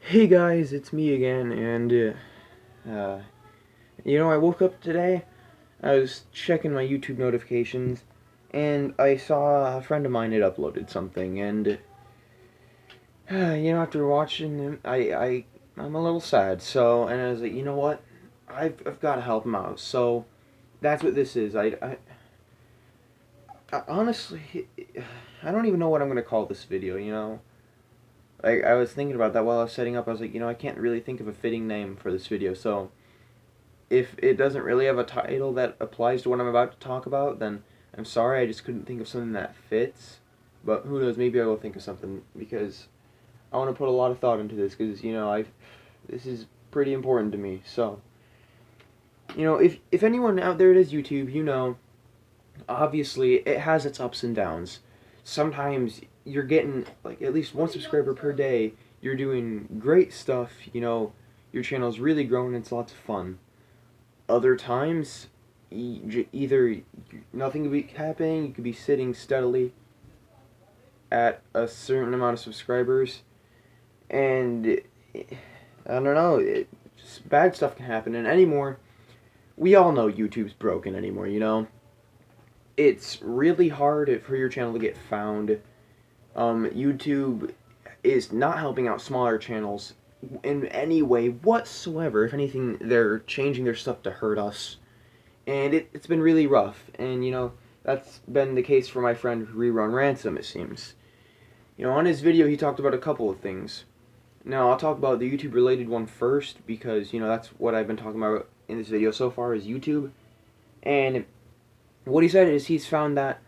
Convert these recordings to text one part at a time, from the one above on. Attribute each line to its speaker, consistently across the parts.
Speaker 1: Hey guys, it's me again, and I woke up today, I was checking my YouTube notifications, and I saw a friend of mine had uploaded something, and after watching him, I'm a little sad. So, and I was like, you know what, I've got to help him out. So that's what this is. I honestly, I don't even know what I'm gonna call this video. I was thinking about that while I was setting up. I was like, I can't really think of a fitting name for this video. So if it doesn't really have a title that applies to what I'm about to talk about, then I'm sorry, I just couldn't think of something that fits. But who knows, maybe I will think of something, because I want to put a lot of thought into this, because, this is pretty important to me. So, if anyone out there does YouTube, obviously it has its ups and downs. Sometimes you're getting, like, at least one subscriber per day, you're doing great stuff, your channel's really growing, it's lots of fun. Other times, either nothing could be happening, you could be sitting steadily at a certain amount of subscribers, and I don't know, just bad stuff can happen. And anymore, we all know YouTube's broken anymore, It's really hard for your channel to get found. YouTube is not helping out smaller channels in any way whatsoever. If anything, they're changing their stuff to hurt us. And it's been really rough. And, that's been the case for my friend ReRun Ransom, it seems. On his video, he talked about a couple of things. Now, I'll talk about the YouTube-related one first, because, that's what I've been talking about in this video so far, is YouTube. And what he said is he's found that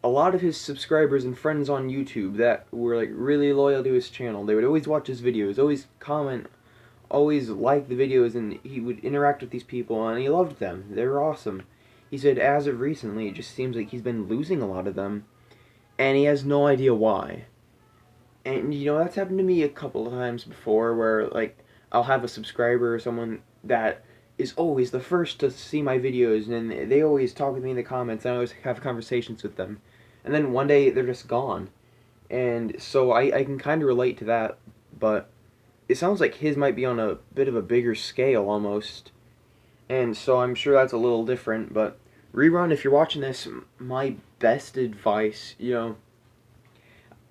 Speaker 1: a lot of his subscribers and friends on YouTube that were, like, really loyal to his channel, they would always watch his videos, always comment, always like the videos, and he would interact with these people, and he loved them. They're awesome. He said as of recently, it just seems like he's been losing a lot of them, and he has no idea why. And, that's happened to me a couple of times before, where, like, I'll have a subscriber or someone that is always the first to see my videos, and they always talk with me in the comments, and I always have conversations with them. And then one day, they're just gone. And so I can kind of relate to that, but it sounds like his might be on a bit of a bigger scale, almost. And so I'm sure that's a little different, but ReRun, if you're watching this, my best advice,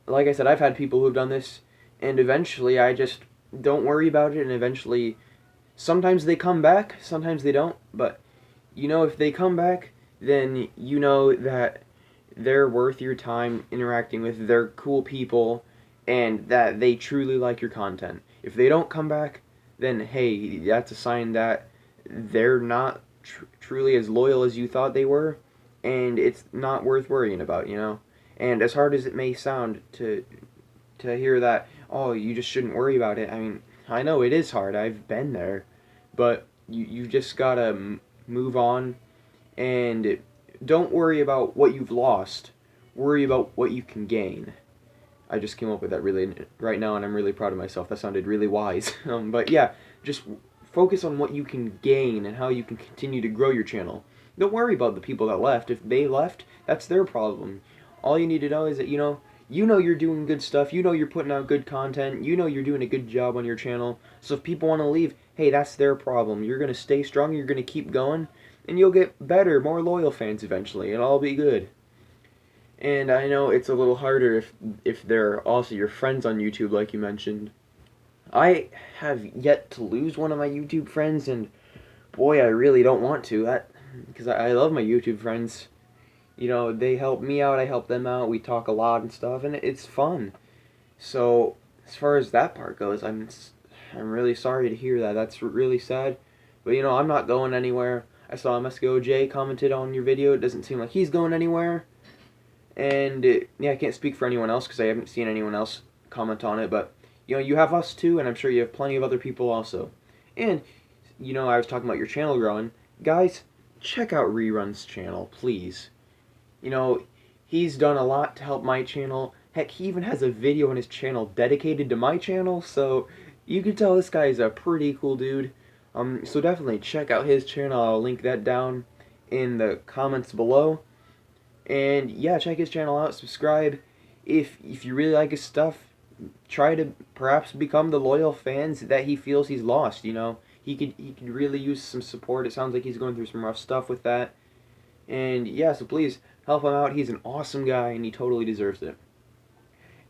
Speaker 1: like I said, I've had people who've done this, and eventually I just don't worry about it, and eventually, sometimes they come back, sometimes they don't, but, if they come back, then you know that they're worth your time interacting with, they're cool people, and that they truly like your content. If they don't come back, then hey, that's a sign that they're not truly as loyal as you thought they were, and it's not worth worrying about, And as hard as it may sound to hear that, oh, you just shouldn't worry about it, I mean, I know it is hard, I've been there, but you just gotta move on, and don't worry about what you've lost, worry about what you can gain. I just came up with that really right now, and I'm really proud of myself. That sounded really wise. But yeah, just focus on what you can gain and how you can continue to grow your channel. Don't worry about the people that left. If they left, that's their problem. All you need to know is that, you're doing good stuff, you're putting out good content, you're doing a good job on your channel. So if people want to leave, hey, that's their problem. You're going to stay strong, you're going to keep going, and you'll get better, more loyal fans eventually. It'll all be good. And I know it's a little harder if they're also your friends on YouTube, like you mentioned. I have yet to lose one of my YouTube friends, and boy, I really don't want to. Because I love my YouTube friends. They help me out, I help them out, we talk a lot and stuff, and it's fun. So, as far as that part goes, I'm really sorry to hear that. That's really sad. But, I'm not going anywhere. I saw MSGOJ commented on your video. It doesn't seem like he's going anywhere. And, yeah, I can't speak for anyone else because I haven't seen anyone else comment on it. But, you have us too, and I'm sure you have plenty of other people also. And, I was talking about your channel growing. Guys, check out ReRun's channel, please. He's done a lot to help my channel. Heck, he even has a video on his channel dedicated to my channel, so you can tell this guy is a pretty cool dude. So definitely check out his channel. I'll link that down in the comments below. And yeah, check his channel out, subscribe. If you really like his stuff, try to perhaps become the loyal fans that he feels he's lost. You know, he could really use some support. It sounds like he's going through some rough stuff with that. And yeah, so please help him out. He's an awesome guy, and he totally deserves it.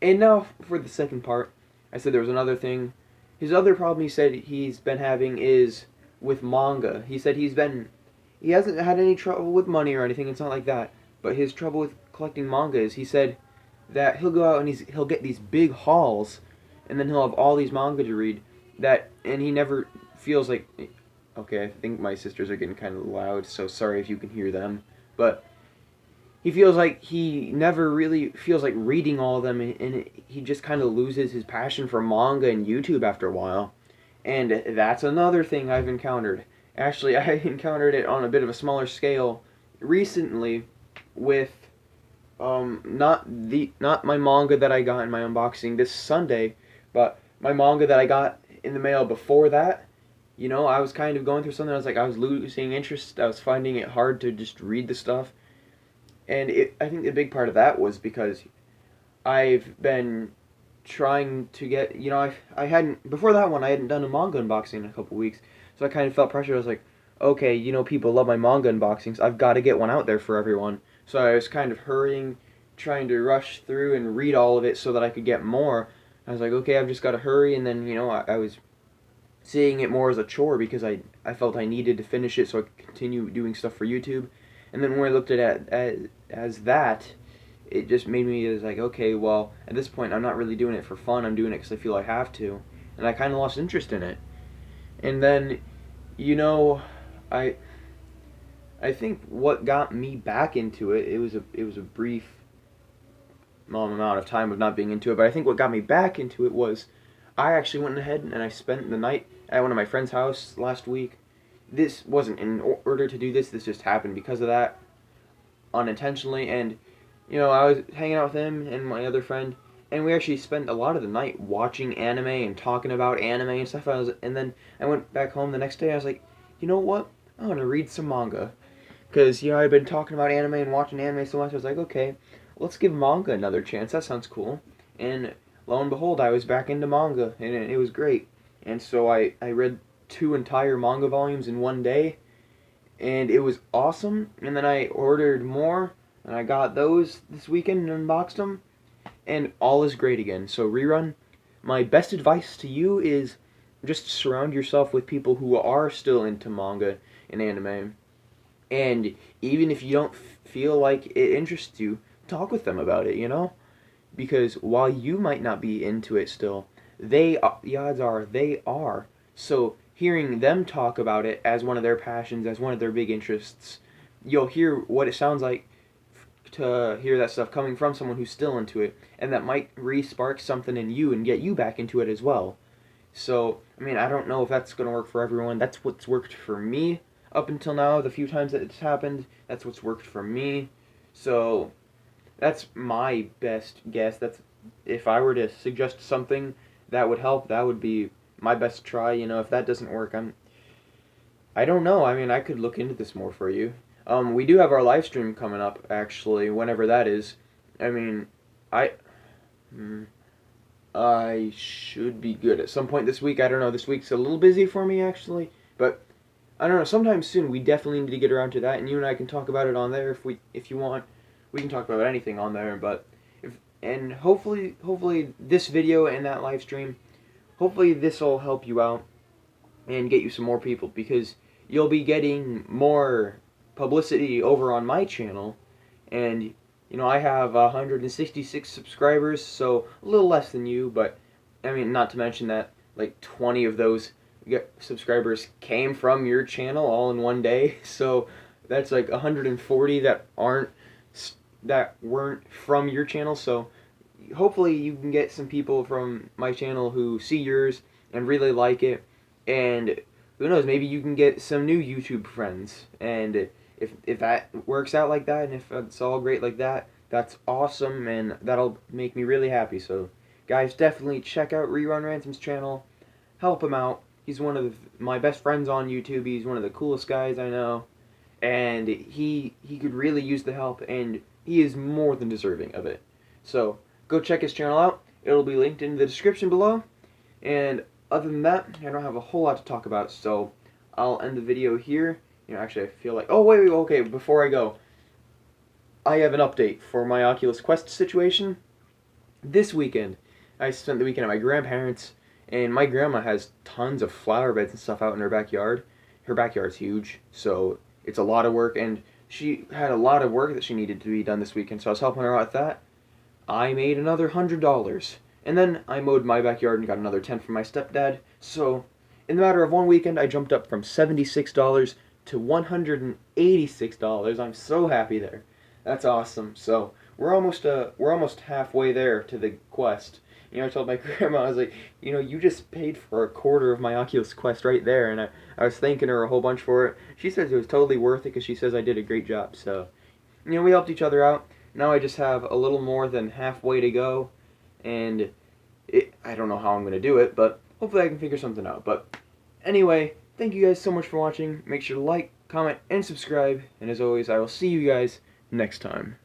Speaker 1: And now for the second part, I said there was another thing. His other problem he said he's been having is with manga. He said he hasn't had any trouble with money or anything. It's not like that. But his trouble with collecting manga is he said that he'll go out and he'll get these big hauls, and then he'll have all these manga to read. And he never feels like. Okay, I think my sisters are getting kind of loud, so sorry if you can hear them. But he feels like he never really feels like reading all of them, and he just kind of loses his passion for manga and YouTube after a while. And that's another thing I've encountered. Actually, I encountered it on a bit of a smaller scale recently with not my manga that I got in my unboxing this Sunday, but my manga that I got in the mail before that. You know, I was kind of going through something. I was losing interest. I was finding it hard to just read the stuff. And I think a big part of that was because I've been trying to get, you know, I hadn't, before that one, I hadn't done a manga unboxing in a couple weeks. So I kind of felt pressure. I was like, okay, you know, people love my manga unboxings. I've got to get one out there for everyone. So I was kind of hurrying, trying to rush through and read all of it so that I could get more. I was like, okay, I've just got to hurry. And then, you know, I was seeing it more as a chore because I felt I needed to finish it so I could continue doing stuff for YouTube. And then when I looked at it as that, it just made me as like, okay, well, at this point, I'm not really doing it for fun. I'm doing it because I feel I have to. And I kind of lost interest in it. And then, you know, I think what got me back into it, it was a brief amount of time of not being into it, but I think what got me back into it was I actually went ahead and I spent the night at one of my friend's house last week. This wasn't in order to do this. This just happened because of that, unintentionally. And, you know, I was hanging out with him and my other friend, and we actually spent a lot of the night watching anime and talking about anime and stuff. And then I went back home the next day. I was like, you know what? I want to read some manga. Because, you know, I'd been talking about anime and watching anime so much. I was like, okay, let's give manga another chance. That sounds cool. And lo and behold, I was back into manga, and it was great. And so I read 2 entire manga volumes in one day, and it was awesome. And then I ordered more, and I got those this weekend and unboxed them, and all is great again. So ReRun, my best advice to you is just surround yourself with people who are still into manga and anime. And even if you don't feel like it interests you, talk with them about it, you know? Because while you might not be into it still, the odds are they are. So hearing them talk about it as one of their passions, as one of their big interests, you'll hear what it sounds like to hear that stuff coming from someone who's still into it, and that might re-spark something in you and get you back into it as well. So, I mean, I don't know if that's going to work for everyone. That's what's worked for me up until now. The few times that it's happened, that's what's worked for me. So, that's my best guess. That's, if I were to suggest something that would help, that would be my best try. You know, if that doesn't work, I don't know. I mean, I could look into this more for you. We do have our live stream coming up, actually, whenever that is. I mean, I should be good at some point this week. I don't know. This week's a little busy for me, actually, but I don't know. Sometime soon, we definitely need to get around to that, and you and I can talk about it on there if you want. We can talk about anything on there, but hopefully this video and that live stream, hopefully this will help you out and get you some more people, because you'll be getting more publicity over on my channel, and you know, I have 166 subscribers, so a little less than you, but I mean, not to mention that like 20 of those subscribers came from your channel all in one day, so that's like 140 that weren't from your channel. So hopefully you can get some people from my channel who see yours and really like it, and who knows, maybe you can get some new YouTube friends. And if that works out like that, and if it's all great like that, that's awesome, and that'll make me really happy. So guys, definitely check out ReRun Ransome's channel, help him out. He's one of my best friends on YouTube. He's one of the coolest guys I know, and he could really use the help, and he is more than deserving of it. So go check his channel out, It'll be linked in the description below. And other than that, I don't have a whole lot to talk about, so I'll end the video here. Actually, I feel like... Oh, wait, okay, before I go, I have an update for my Oculus Quest situation. This weekend, I spent the weekend at my grandparents', and my grandma has tons of flower beds and stuff out in her backyard. Her backyard's huge, so it's a lot of work, and she had a lot of work that she needed to be done this weekend, so I was helping her out with that. I made another $100. And then I mowed my backyard and got another 10 from my stepdad. So, in the matter of one weekend, I jumped up from $76 to $186. I'm so happy there. That's awesome. So, we're almost halfway there to the Quest. I told my grandma, I was like, you just paid for a quarter of my Oculus Quest right there, and I was thanking her a whole bunch for it. She says it was totally worth it because she says I did a great job. So, we helped each other out. Now I just have a little more than halfway to go, and I don't know how I'm going to do it, but hopefully I can figure something out. But anyway, thank you guys so much for watching. Make sure to like, comment, and subscribe, and as always, I will see you guys next time.